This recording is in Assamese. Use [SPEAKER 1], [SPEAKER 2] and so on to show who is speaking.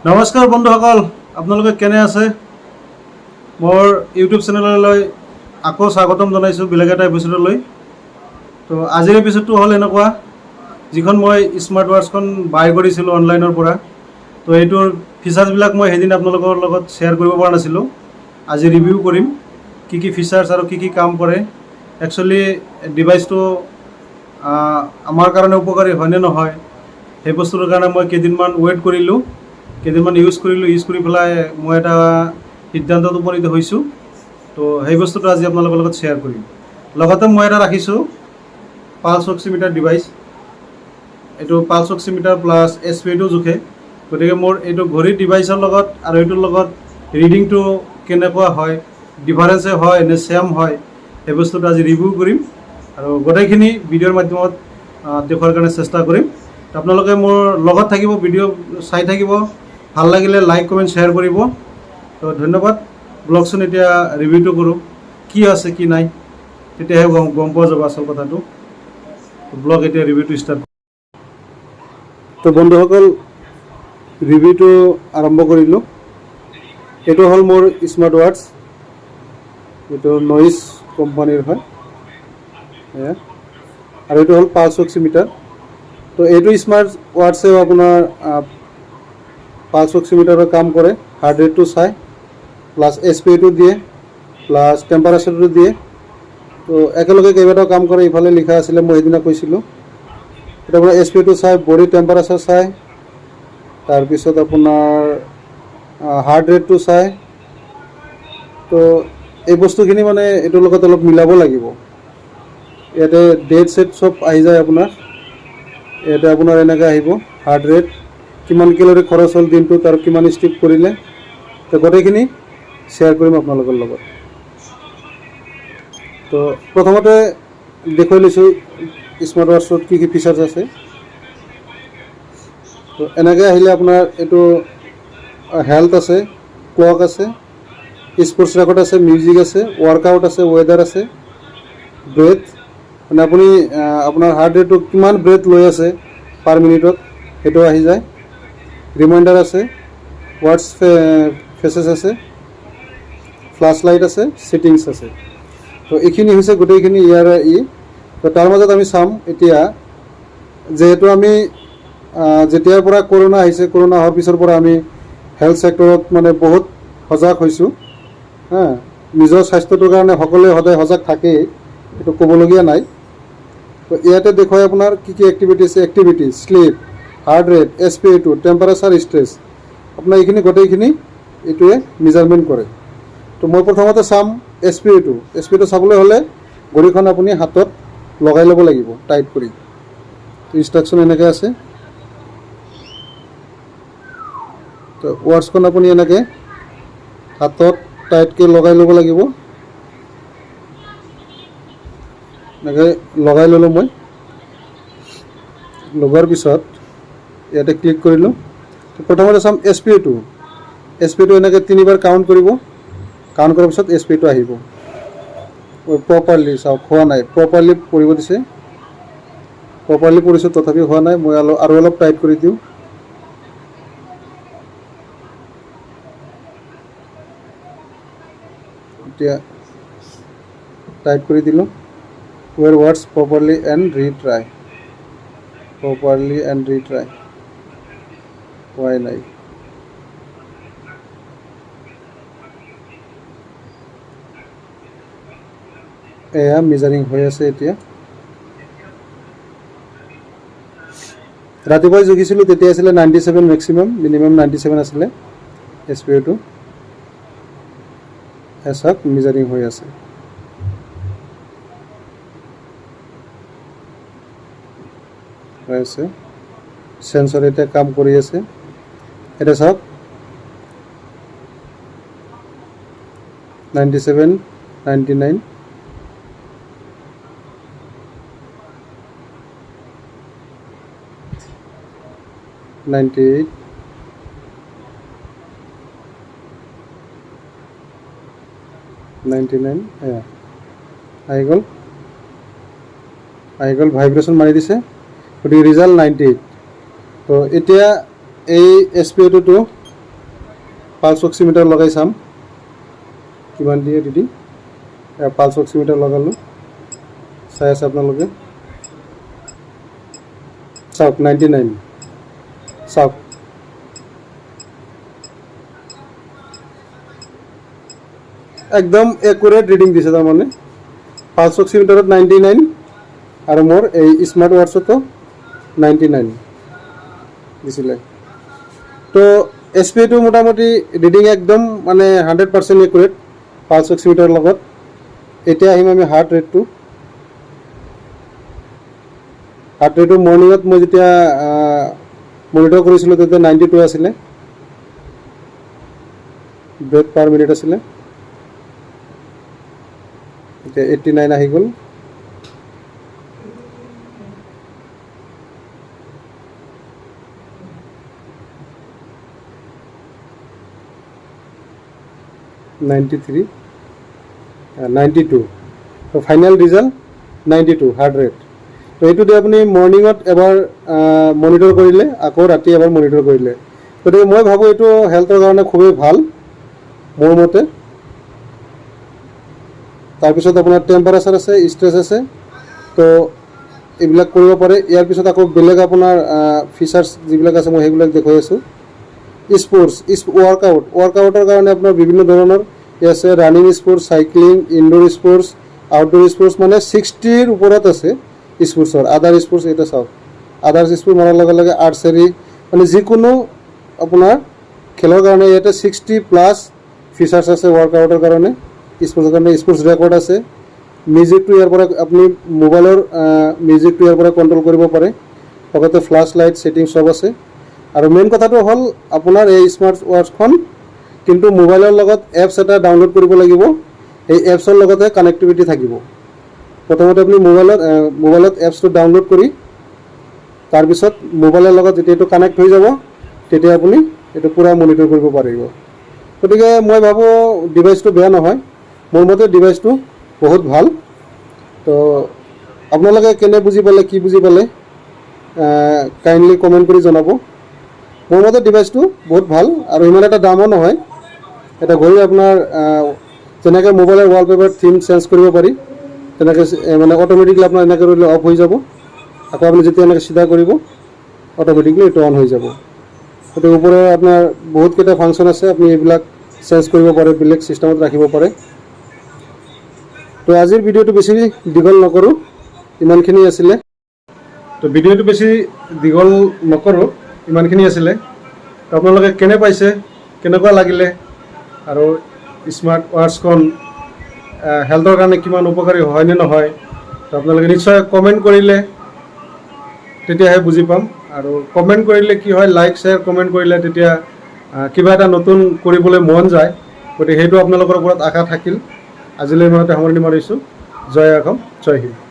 [SPEAKER 1] নমস্কাৰ বন্ধুসকল, আপোনালোকে কেনে আছে? মোৰ ইউটিউব চেনেললৈ আকৌ স্বাগতম জনাইছোঁ বেলেগ এটা এপিছডলৈ। তো আজিৰ এপিছডটো হ'ল এনেকুৱা, যিখন মই স্মাৰ্ট ৱাটচখন বাই কৰিছিলোঁ অনলাইনৰ পৰা। তো এইটোৰ ফিচাৰ্ছবিলাক মই সেইদিন আপোনালোকৰ লগত শ্বেয়াৰ কৰিব পৰা নাছিলোঁ। আজি ৰিভিউ কৰিম কি কি ফিচাৰ্ছ আৰু কি কি কাম কৰে। একচুৱেলি ডিভাইচটো আমাৰ কাৰণে উপকাৰী হয়নে নহয়, সেই বস্তুটোৰ কাৰণে মই কেইদিনমান ৱেইট কৰিলোঁ, কেইদিনমান ইউজ কৰি পেলাই মই এটা সিদ্ধান্তত উপনীত হৈছোঁ। তো সেই বস্তুটো আজি আপোনালোকৰ লগত শ্বেয়াৰ কৰিম। লগতে মই এটা ৰাখিছোঁ পালছ অক্সিমিটাৰ ডিভাইচ। এইটো পালছ অক্সিমিটাৰ প্লাছ SPIটো জোখে। গতিকে মোৰ এইটো ঘড়ীৰ ডিভাইচৰ লগত আৰু এইটোৰ লগত ৰিডিংটো কেনেকুৱা হয়, ডিফাৰেঞ্চে হয় নে ছেম হয়, সেই বস্তুটো আজি ৰিভিউ কৰিম আৰু গোটেইখিনি ভিডিঅ'ৰ মাধ্যমত দেখুৱাৰ কাৰণে চেষ্টা কৰিম। আপোনালোকে মোৰ লগত থাকিব, ভিডিঅ' চাই থাকিব। ভাল লাগিলে লাইক কমেণ্ট শ্বেয়াৰ কৰিব। তো ধন্যবাদ। ব্লগচোন এতিয়া ৰিভিউটো কৰোঁ, কি আছে কি নাই, তেতিয়াহে গম পোৱা যাব আচল কথাটো। ব্লগ এতিয়া ৰিভিউটো ষ্টাৰ্ট। তো বন্ধুসকল, ৰিভিউটো আৰম্ভ কৰিলোঁ। এইটো হ'ল মোৰ স্মাৰ্ট ৱাটচ, এইটো নইজ কোম্পানীৰ হয় আৰু এইটো হ'ল পালছ অক্সিমিটাৰ। তো এইটো স্মাৰ্ট ৱাটচেও আপোনাৰ পালছ অক্সিমিটাৰৰ কাম কৰে। হাৰ্ট ৰেটটো চাই, প্লাছ SPIটো দিয়ে, প্লাছ টেম্পাৰেচাৰটো দিয়ে। তো একেলগে কেইবাটাও কাম কৰে। ইফালে লিখা আছিলে, মই সেইদিনা কৈছিলোঁ। এতিয়া আপোনাৰ SPIটো চাই, বডি টেম্পাৰেচাৰ চাই, তাৰপিছত আপোনাৰ হাৰ্ট ৰেটটো চাই। তো এই বস্তুখিনি মানে এইটোৰ লগত অলপ মিলাব লাগিব। ইয়াতে ডেট ছেট চব আহি যায় আপোনাৰ। ইয়াতে আপোনাৰ এনেকৈ আহিব হাৰ্ট ৰেট, কিমান কেলৰি খৰচ হ'ল দিনটোত আৰু কিমান ষ্টিপ কৰিলে। তো গোটেইখিনি শ্বেয়াৰ কৰিম আপোনালোকৰ লগত। তো প্ৰথমতে দেখুৱাই লৈছোঁ স্মাৰ্ট ৱাটচত কি কি ফিচাৰ্ছ আছে। তো এনেকৈ আহিলে আপোনাৰ এইটো হেল্থ আছে, ক্লক আছে, স্পৰ্টছ ৰেকৰ্ড আছে, মিউজিক আছে, ৱৰ্কআউট আছে, ৱেডাৰ আছে, ব্ৰেথ, মানে আপুনি আপোনাৰ হাৰ্ট ৰেটটো কিমান ব্ৰেথ লৈ আছে পাৰ মিনিটত সেইটো আহি যায়। ৰিমাইণ্ডাৰ আছে, ৱাটচ ফেচেছ আছে, ফ্লাছ লাইট আছে, ছেটিংছ আছে। তো এইখিনি হৈছে গোটেইখিনি তো তাৰ মাজত আমি চাম এতিয়া, যিহেতু আমি যেতিয়াৰ পৰা কৰোণা আহিছে, কৰোণা হোৱাৰ পিছৰ পৰা আমি হেল্থ ছেক্টৰত মানে বহুত সজাগ হৈছোঁ। নিজৰ স্বাস্থ্যটোৰ কাৰণে সকলোৱে সদায় সজাগ থাকেই, এইটো ক'বলগীয়া নাই। তো ইয়াতে দেখুৱাই আপোনাৰ কি কি এক্টিভিটিজ, শ্লিপ, হাৰ্ট ৰেট, SPIটো, টেম্পাৰেচাৰ, ষ্ট্ৰেছ, আপোনাৰ এইখিনি গোটেইখিনি এইটোৱে মেজাৰমেণ্ট কৰে। তো মই প্ৰথমতে চাম SPIটো চাবলৈ হ'লে ঘড়ীখন আপুনি হাতত লগাই ল'ব লাগিব টাইট কৰি। ইনষ্ট্ৰাকশ্যন এনেকৈ আছে। তো ৱাটচখন আপুনি এনেকৈ হাতত টাইটকৈ লগাই ল'ব লাগিব। এনেকৈ লগাই ল'লোঁ মই। লগোৱাৰ পিছত ইয়াতে ক্লিক কৰিলোঁ। প্ৰথমতে চাম SPIটো এনেকৈ 3বাৰ কাউণ্ট কৰিব। কাউণ্ট কৰাৰ পিছত SPIটো আহিব। প্ৰপাৰলি চাওক, হোৱা নাই, প্ৰপাৰলি পৰিব দিছে, প্ৰপাৰলি পৰিছোঁ, তথাপি হোৱা নাই। মই আৰু অলপ টাইট কৰি দিওঁ। এতিয়া টাইট কৰি দিলোঁ। ৱেৰ ৱাটচ প্ৰপাৰলি এণ্ড ৰিট্ৰাই, হোৱাই নাই। এয়া মেজাৰিং হৈ আছে এতিয়া। ৰাতিপুৱাই জুখিছিলোঁ, তেতিয়া আছিলে 97 মেক্সিমাম, মিনিমাম 97 আছিলে SPIটো। চাওক মেজাৰিং হৈ আছে। চেঞ্চৰ এতিয়া কাম কৰি আছে। এতিয়া চাওক 97, 99, 98, 99, আহি গ'ল। ভাইব্ৰেশ্যন মাৰি দিছে। গতিকে ৰিজাল্ট 98। তো এতিয়া এই SPIটো পালছ অক্সিমিটাৰ লগাই চাম কিমান দিয়ে ৰিডিং। পালছ অক্সিমিটাৰ লগালোঁ, চাই আছে আপোনালোকে, চাওক 99, চাওক একদম একুৰেট ৰিডিং দিছে। তাৰমানে পালছ অক্সিমিটাৰত 99 আৰু মোৰ এই স্মাৰ্ট ৱাটছতো 99 দিছিলে। তো SPI টো মোটামুটি ৰিডিং একদম মানে 100% একুৰেট পালছ অক্সিমিটাৰৰ লগত। এতিয়া আহিম আমি হাৰ্ট ৰেটটো। হাৰ্ট ৰেটটো মৰ্ণিঙত মই যেতিয়া মনিটৰ কৰিছিলোঁ তেতিয়া 92 আছিলে, ব্ৰেথ পাৰ মিনিট আছিলে। এতিয়া 89 আহি গ'ল। (93) 92। তো ফাইনেল ৰিজাল্ট 92 হাৰ্ট ৰেট। তো এইটো দি আপুনি মৰ্ণিঙত এবাৰ মনিটৰ কৰিলে, আকৌ ৰাতি এবাৰ মনিটৰ কৰিলে। গতিকে মই ভাবোঁ এইটো হেল্থৰ কাৰণে খুবেই ভাল মোৰ মতে। তাৰপিছত আপোনাৰ টেম্পাৰেচাৰ আছে, ষ্ট্ৰেছ আছে, তো এইবিলাক কৰিব পাৰে। ইয়াৰ পিছত আকৌ বেলেগ আপোনাৰ ফিচাৰ্ছ যিবিলাক আছে মই সেইবিলাক দেখুৱাই আছোঁ। স্পৰ্টছ, ৱৰ্কআউটৰ কাৰণে আপোনাৰ বিভিন্ন ধৰণৰ আছে, running sports, cycling, indoor sports, outdoor sports, মানে 60ৰ ওপৰত আছে স্পৰ্টছৰ। আদাৰ স্পৰ্টছ এটা চাওক, আদাৰ স্পৰ্টছ মৰাৰ লগে লগে আৰ্চাৰী, মানে যিকোনো আপোনাৰ খেলৰ কাৰণে ইয়াতে 60+ ফিচাৰ্ছ আছে ৱৰ্কআউটৰ কাৰণে। স্পৰ্টছৰ কাৰণে স্পৰ্টছ ৰেকৰ্ড আছে। মিউজিকটো ইয়াৰ পৰা আপুনি মোবাইলৰ মিউজিকটো ইয়াৰ পৰা কণ্ট্ৰল কৰিব পাৰে। লগতে ফ্লাছ লাইট ছেটিং চব আছে। আৰু মেইন কথাটো হ'ল আপোনাৰ এই স্মাৰ্ট ৱাটছখন কিন্তু মোবাইলৰ লগত এপছ এটা ডাউনলোড কৰিব লাগিব। এই এপছৰ লগতে কানেক্টিভিটি থাকিব। প্ৰথমতে আপুনি মোবাইলত এপছটো ডাউনলোড কৰি তাৰপিছত মোবাইলৰ লগত যেতিয়া এইটো কানেক্ট হৈ যাব তেতিয়া আপুনি এইটো পূৰা মনিটৰ কৰিব পাৰিব। গতিকে মই ভাবোঁ ডিভাইচটো বেয়া নহয়, মোৰ মতে ডিভাইচটো বহুত ভাল। তো আপোনালোকে কেনে বুজি পালে, কি বুজি পালে কাইণ্ডলি কমেণ্ট কৰি জনাব। মোৰ মতে ডিভাইচটো বহুত ভাল আৰু ইমান এটা দামো নহয়। এটা ঘড়ী আপোনাৰ যেনেকৈ মোবাইলৰ ৱালপেপাৰ থিম চেঞ্জ কৰিব পাৰি তেনেকৈ মানে অট'মেটিকলি আপোনাৰ এনেকৈ কৰিলে অফ হৈ যাব। আকৌ আপুনি যেতিয়া এনেকৈ চিধা কৰিব অট'মেটিকলি এইটো অন হৈ যাব। গতিকে ওপৰে আপোনাৰ বহুতকেইটা ফাংচন আছে, আপুনি এইবিলাক চেঞ্জ কৰিব পাৰে, বেলেগ ছিষ্টেমত ৰাখিব পাৰে। তো আজিৰ ভিডিঅ'টো বেছি দীঘল নকৰোঁ, ইমানখিনি আছিলে। তো ভিডিঅ'টো বেছি দীঘল নকৰোঁ, ইমানখিনি আছিলে। তো আপোনালোকে কেনে পাইছে, কেনেকুৱা লাগিলে, আৰু স্মাৰ্ট ৱাটছখন হেল্থৰ কাৰণে কিমান উপকাৰী হয়নে নহয়, তো আপোনালোকে নিশ্চয় কমেণ্ট কৰিলে তেতিয়াহে বুজি পাম। আৰু কমেণ্ট কৰিলে কি হয়, লাইক শ্বেয়াৰ কমেণ্ট কৰিলে তেতিয়া কিবা এটা নতুন কৰিবলৈ মন যায়। গতিকে সেইটো আপোনালোকৰ ওপৰত আশা থাকিল। আজিলৈ ইমানতে সামৰণি মাৰিছোঁ। জয় অসম, জয় হিন্দ।